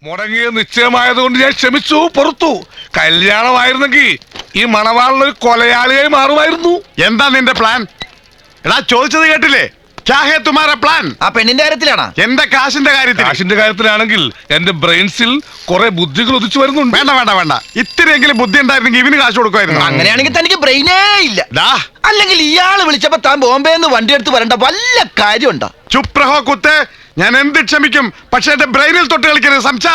മുടങ്ങിയ നിശ്ചയമായതുകൊണ്ട് ഞാൻ ക്ഷമിച്ചു, പുറത്തു. കല്യാണമായിരുന്നെങ്കിൽ ഈ മണവാളിനൊരു കൊലയാളിയായി മാറുമായിരുന്നു. എന്താ നിന്റെ പ്ലാൻ? എടാ ചോദിച്ചത് കേട്ടില്ലേ? പ്ലാൻ ആ പെണ്ണിന്റെ കാര്യത്തിലാണോ? എന്റെ കാശിന്റെ കാര്യത്തിൽ? കാശിന്റെ കാര്യത്തിലാണെങ്കിൽ എന്റെ ബ്രെയിൻസിൽ കുറെ ബുദ്ധികൾ ഉദിച്ചു വരുന്നുണ്ട്. വേണ്ട വേണ്ട വേണ്ട, ഇത്തിരിയെങ്കിലും ബുദ്ധി ഉണ്ടായിരുന്നെങ്കിൽ ഇവന് കാശ് കൊടുക്കുമായിരുന്നു. അങ്ങനെയാണെങ്കിൽ തനിക്ക് ബ്രെയിനേ ഇല്ല. അല്ലെങ്കിൽ ഇയാള് വിളിച്ചപ്പോ താൻ ബോംബെന്ന് വണ്ടി എടുത്ത് വരേണ്ട വല്ല കാര്യമുണ്ടോ? ചുപ്രഹോ കുത്ത്. ഞാൻ എന്ത് ക്ഷമിക്കും, പക്ഷെ എന്റെ ബ്രെയിനിൽ തൊട്ട് കളിക്കരുത്. സംസാ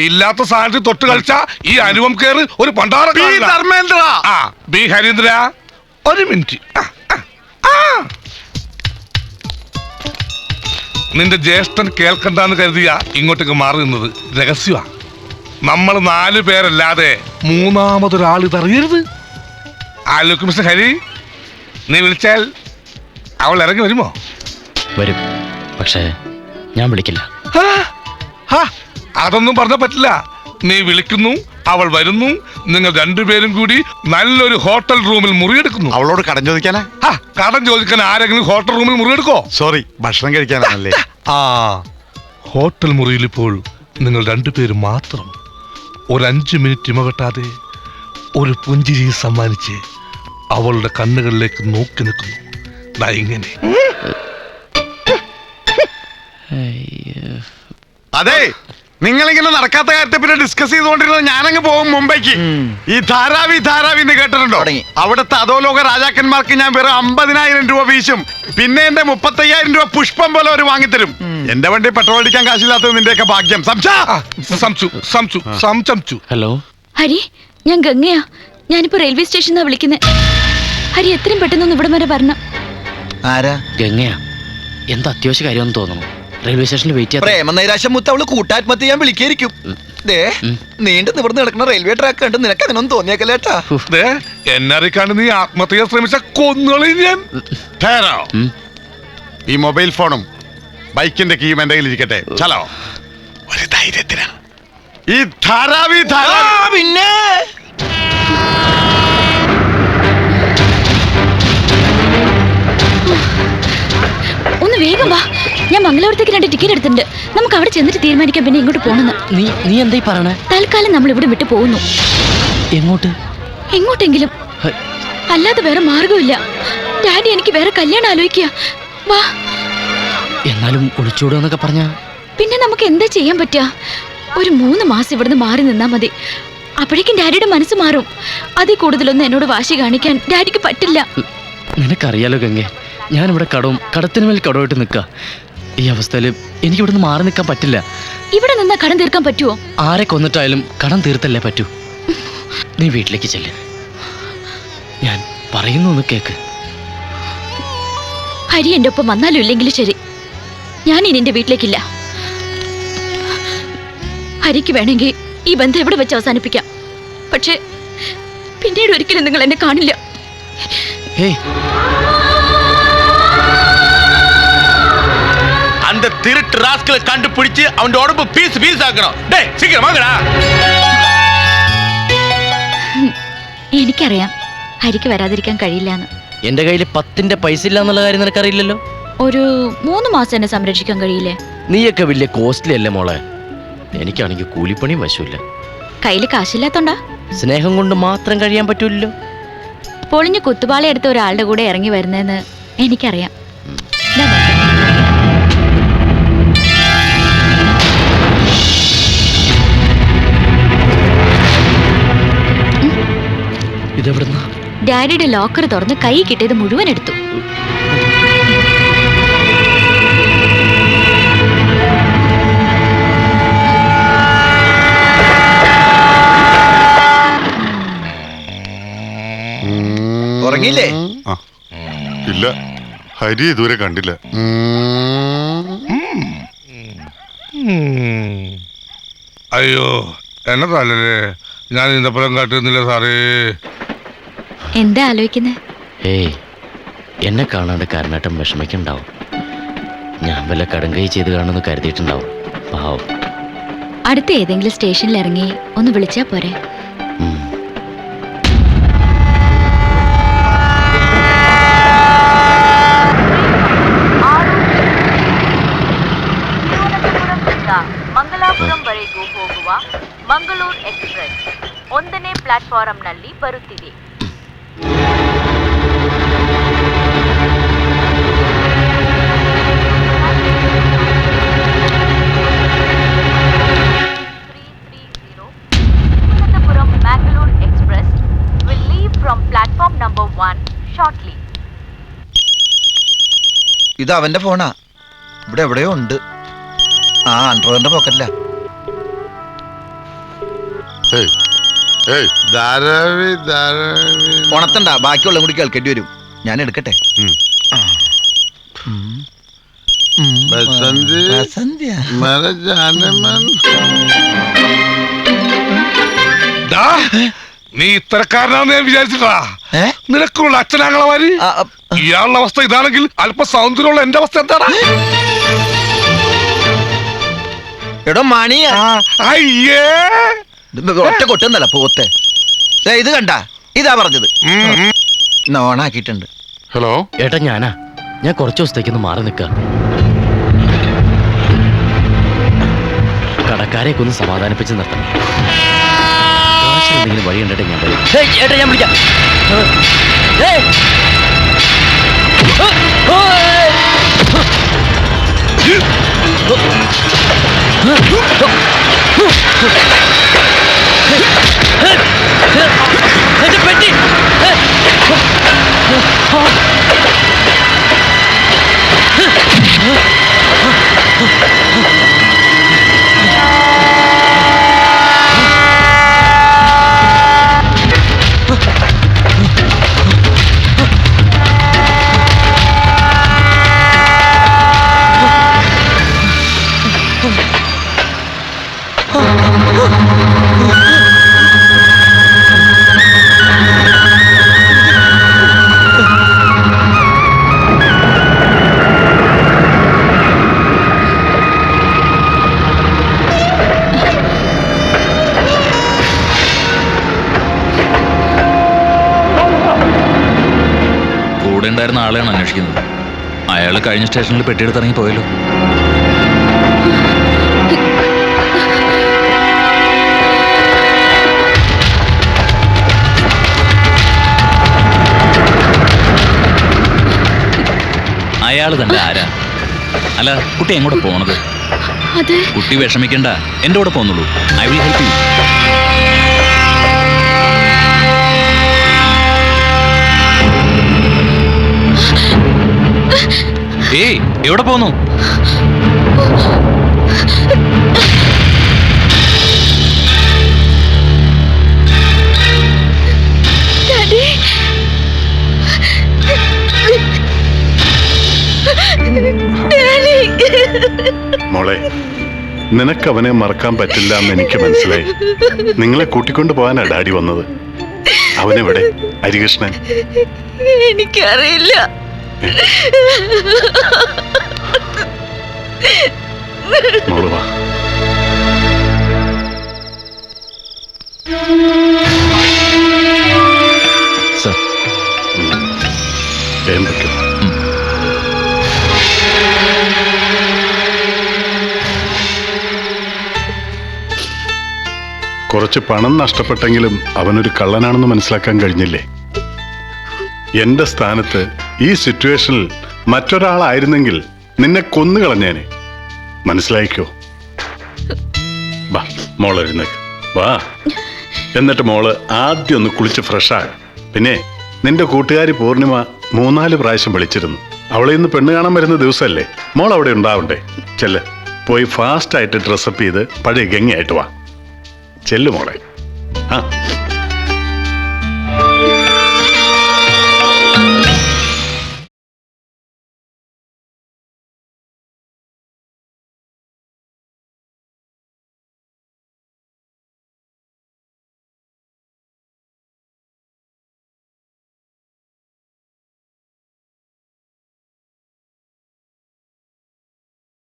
ഇല്ലാത്ത സാധനത്തിൽ തൊട്ട് കളിച്ച ഈ അനുപം കേറ് ഒരു പണ്ടാറ. ധർമ്മേന്ദ്ര, ബി ഹരീന്ദ്ര, ഒരു മിനിറ്റ്. നിന്റെ ജ്യേഷ്ഠൻ കേൾക്കണ്ടെന്ന് കരുതിയ ഇങ്ങോട്ടേക്ക് മാറി നിന്നത് രഹസ്യമാ. നമ്മൾ 4 പേരല്ലാതെ മൂന്നാമതൊരാൾ ഇതറിയരുത്. ആലോചിക്കും മിസ്റ്റർ ഹരി, നീ വിളിച്ചാൽ അവൾ ഇറങ്ങി വരുമോ? വരും, പക്ഷേ ഞാൻ വിളിക്കില്ല. അതൊന്നും പറഞ്ഞാൽ പറ്റില്ല. നീ വിളിക്കുന്നു, അവൾ വരുന്നു, നിങ്ങൾ 2 പേരും കൂടി നല്ലൊരു ഹോട്ടൽ റൂമിൽ മുറിയെടുക്കുന്നു. അവളോട് കടം ചോദിക്കാനാ? കടം ചോദിക്കാൻ ആരെങ്കിലും ഹോട്ടൽ റൂമിൽ മുറിയെടുക്കോ? സോറി, ഭക്ഷണം കഴിക്കാനല്ലേ. ഹോട്ടൽ മുറിയിൽ ഇപ്പോൾ നിങ്ങൾ 2 പേരും മാത്രം. ഒരു 5 മിനിറ്റ് ഇമകെട്ടാതെ ഒരു പുഞ്ചിരി സമ്മാനിച്ച് അവളുടെ കണ്ണുകളിലേക്ക് നോക്കി നിൽക്കുന്നു. ഇങ്ങനെ. അതെ, നിങ്ങളിങ്ങനെ നടക്കാത്ത കാര്യത്തെ പിന്നെ ഡിസ്കസ് ചെയ്തുകൊണ്ടിരുന്നത് ഞാനങ്ങ് പോകും മുംബൈക്ക്. ഈ ധാരാവി എന്ന് കേട്ടിട്ടുണ്ടോ? അവിടുത്തെ അധോലോക രാജാക്കന്മാർക്ക് ഞാൻ വെറും 50,000 രൂപ വീശും. പിന്നെ എന്റെ 35,000 രൂപ പുഷ്പം പോലെ അവർ വാങ്ങിത്തരും. എന്റെ വണ്ടി പെട്രോൾ അടിക്കാൻ കാശില്ലാത്തത് നിന്റെയൊക്കെ ഭാഗ്യം. ഹലോ ഹരി, ഞാൻ ഗംഗയാ. ഞാനിപ്പോ റെയിൽവേ സ്റ്റേഷനാ വിളിക്കുന്നത്. ഹരി എത്രയും പെട്ടെന്ന് ഇവിടെ വരെ വരണം. ആരാ? ഗംഗയാ. എന്താ അത്യാവശ്യ കാര്യമെന്ന് തോന്നുന്നു. റെയിൽവേ സ്റ്റേഷനിൽ വെയിറ്റ് ചെയ്യാം. പ്രേമനൈരാശ്യം മുത്ത് അവള് കൂട്ടാത്മഹത്യ ചെയ്യാൻ വിളിക്കായിരിക്കും. നീണ്ടു നിവർന്ന് കിടക്കുന്ന റെയിൽവേ ട്രാക്ക് കണ്ട് നിനക്ക് അങ്ങനൊന്നും തോന്നിയേക്കല്ലേട്ടാ? എന്നെ അറിയിക്കാണ്ട് നീ ആത്മഹത്യ ശ്രമിച്ച കൊന്നുകളി ഞാൻ. ഈ മൊബൈൽ ഫോണും ബൈക്കിന്റെ കീയും എന്റെ കയ്യിൽ ഇരിക്കട്ടെ. ചലോ, ഒരു ധൈര്യത്തിന്. ഈ ധാരാവി പിന്നെ ഒന്ന് വേഗം വാ. ഞാൻ മംഗലാപുരത്തേക്ക് 2 ടിക്കറ്റ് എടുത്തിട്ടുണ്ട്. നമുക്ക് അവിടെ ചെന്നിട്ട് തീരുമാനിക്കാം പിന്നെ ഇങ്ങോട്ട് പോണെന്ന്. നീ എന്തായി പറയണേ? തൽക്കാലം നമ്മൾ ഇവിടെ വിട്ടു പോകുന്നു. എങ്ങോട്ട്? എങ്ങോട്ടെങ്കിലും, അല്ലാതെ വേറെ മാർഗമില്ല. ഡാഡി എനിക്ക് വേറെ കല്യാണം ആലോചിക്കുക. വാ. എന്നാലും ഒളിച്ചോടുന്നൊക്കെ പറഞ്ഞ പിന്നെ നമുക്ക് എന്താ ചെയ്യാൻ പറ്റുക? ഒരു 3 മാസം ഇവിടുന്ന് മാറി നിന്നാ മതി. അപ്പോഴേക്കും ഡാഡിയുടെ മനസ്സ് മാറും. അതിൽ കൂടുതലൊന്നും എന്നോട് വാശി കാണിക്കാൻ ഡാഡിക്ക് പറ്റില്ല. നിനക്കറിയാലോ ഗംഗെ, ഞാനിവിടെ കടത്തിന് മേൽ കടമായിട്ട് നിൽക്കുക. ഈ അവസ്ഥയിൽ എനിക്ക് ഇവിടുന്ന് മാറി നിൽക്കാൻ പറ്റില്ല. ഇവിടെ നിന്നാ കടം തീർക്കാൻ പറ്റുമോ? ആരെ കൊന്നിട്ടായാലും കടം തീർത്തല്ലേ പറ്റൂ. നീ വീട്ടിലേക്ക് ചെല്ല്. ഞാൻ പറയുന്നു ഒന്ന് കേക്ക്. ഹരി എൻ്റെ ഒപ്പം വന്നാലും ഇല്ലെങ്കിലും ശരി, ഞാൻ ഇനി എൻ്റെ വീട്ടിലേക്കില്ല. ഹരിക്ക് വേണമെങ്കിൽ ഈ ബന്ധം എവിടെ വെച്ച് അവസാനിപ്പിക്കാം. പക്ഷേ പിന്നീട് ഒരിക്കലും നിങ്ങൾ എന്നെ കാണില്ല. அந்த திருட்டு ராஸ்கலை கண்டுபிடிச்சு அவன் உடம்பு பீஸ் ஆக்கணும். டேய் சீக்கிரம் வாங்கடா. എനിക്കറിയാം ഹരിക്ക് വരാതിരിക്കാൻ കഴിയില്ലാന്ന്. എന്റെ കയ്യിൽ 10ന്റെ പൈസ ഇല്ല എന്നുള്ള കാര്യം നിനക്കറിയില്ലല്ലോ. ഒരു 3 മാസം എന്നെ സംരക്ഷിക്കാൻ കഴിയില്ലേ? നീയൊക്കെ വലിയ കോസ്റ്റ്ലി അല്ലേ മോളെ. എനിക്കാണെങ്കിൽ കൂലിപ്പണിയും വശമില്ല. കയ്യിൽ കാശില്ലാത്തോണ്ടാ? സ്നേഹം കൊണ്ട് മാത്രം കഴിയാൻ പറ്റൂല്ലോ. പൊളിഞ്ഞ് കുത്തുപാള എടുത്ത ഒരാളുടെ കൂടെ ഇറങ്ങി വരുന്നതെന്ന് എനിക്കറിയാം. ഇതെവിടുന്നാ? ഡാഡിയുടെ ലോക്കർ തുറന്ന് കൈ കിട്ടിയത് മുഴുവൻ എടുത്തു. ഉറങ്ങിയില്ലേ? ഇല്ല, ഹരി ഇതുവരെ കണ്ടില്ല. അയ്യോ, എന്നെ തല്ലേ, ഞാൻ ഇന്നപ്പുറം കാട്ടുന്നില്ല സാറേ. എന്താ ആലോചിക്കുന്നേ? എന്നെ കാണാണ്ട് കാരണാട്ടം വിഷമിക്കുണ്ടാവും. ഞാൻ വല്ല കടുങ്കൈ ചെയ്ത് കാണുമെന്ന് കരുതിയിട്ടുണ്ടാവും. പാവം. അടുത്ത ഏതെങ്കിലും സ്റ്റേഷനിൽ ഇറങ്ങി ഒന്ന് വിളിച്ചാ പോരെ? ಮಂಗಲಾಪುರಂ ವರೆಗೂ ಹೋಗುವ ಮಂಗಳೂರು ಎಕ್ಸ್‌ಪ್ರೆಸ್ 1ನೇ ಪ್ಲಾಟ್‌ಫಾರಂನಲ್ಲಿ ಬರುತ್ತಿದೆ. Thiruvananthapuram Mangalore express will leave from platform number 1 shortly. ഇത് അവന്റെ ഫോണാ. ഇവിടെ എവിടെയോ ഉണ്ട്. ആ ആൻഡ്രോയിഡിന്റെ പോക്കറ്റില്ല. ഉണത്തണ്ട, ബാക്കിയുള്ള കൂടി കേൾക്കേണ്ടി വരും. ഞാൻ എടുക്കട്ടെ. നീ ഇത്തരക്കാരനാന്ന് ഞാൻ വിചാരിച്ചിട്ടാ. നിനക്കുള്ള അച്ഛനാങ്ങളമാര് ഇയാളുടെ അവസ്ഥ ഇതാണെങ്കിൽ അല്പ സൗന്ദര്യമുള്ള എന്റെ അവസ്ഥ എന്താണ്? എടോ മണി, അയ്യേ ഒറ്റ കൊട്ടുന്നല്ല പോത്തെ. ഇത് കണ്ട, ഇതാ പറഞ്ഞത്. ഓണാക്കിയിട്ടുണ്ട്. ഹലോ ഏട്ടാ, ഞാൻ കുറച്ച് ദിവസത്തേക്കൊന്ന് മാറി നിൽക്കാം. കടക്കാരെയൊക്കെ ഒന്ന് സമാധാനിപ്പിച്ച് നിർത്തണം. എന്തെങ്കിലും വഴി ഉണ്ടിട്ട് ഞാൻ വരും. ഏട്ടാ, ഞാൻ വിളിക്കാം. പെട്ടി ഉണ്ടായിരുന്ന ആളെയാണ് അന്വേഷിക്കുന്നത്. അയാൾ കഴിഞ്ഞ സ്റ്റേഷനിൽ പെട്ടിയെടുത്ത് ഇറങ്ങി പോയല്ലോ. അയാൾ തന്നെ ആരാ? അല്ല, കുട്ടി എങ്ങോട്ട് പോണത്? കുട്ടി വിഷമിക്കണ്ട, എൻ്റെ കൂടെ പോന്നുള്ളൂ. I will help you. ഏയ്, എവിടെ പോന്നു? മോളെ, നിനക്കവനെ മറക്കാൻ പറ്റില്ല എന്ന് എനിക്ക് മനസ്സിലായി. നിങ്ങളെ കൂട്ടിക്കൊണ്ടു പോകാനാ ഡാഡി വന്നത്. അവനെവിടെ? ഹരികൃഷ്ണൻ? എനിക്കറിയില്ല. മോള് വാ. സർ, എന്തൊക്കെ? കുറച്ച് പണം നഷ്ടപ്പെട്ടെങ്കിലും അവനൊരു കള്ളനാണെന്ന് മനസ്സിലാക്കാൻ കഴിഞ്ഞില്ലേ? എന്റെ സ്ഥാനത്ത് ഈ സിറ്റുവേഷനിൽ മറ്റൊരാളായിരുന്നെങ്കിൽ നിന്നെ കൊന്നുകളഞ്ഞേനെ. മനസ്സിലായിക്കോ? വാ മോള് എഴുന്നേക്ക്, വാ. എന്നിട്ട് മോള് ആദ്യം ഒന്ന് കുളിച്ച് ഫ്രഷാക. പിന്നെ നിന്റെ കൂട്ടുകാരി പൂർണിമ 3-4 പ്രാവശ്യം വിളിച്ചിരുന്നു. അവളെ ഇന്ന് പെണ്ണ് കാണാൻ വരുന്ന ദിവസമല്ലേ? മോൾ അവിടെ ഉണ്ടാവണ്ടേ? ചെല്ല്, പോയി ഫാസ്റ്റായിട്ട് ഡ്രസ്സപ്പ് ചെയ്ത് പഴയ ഗംഗയായിട്ട് വാ. ചെല്ലു മോളെ. ആ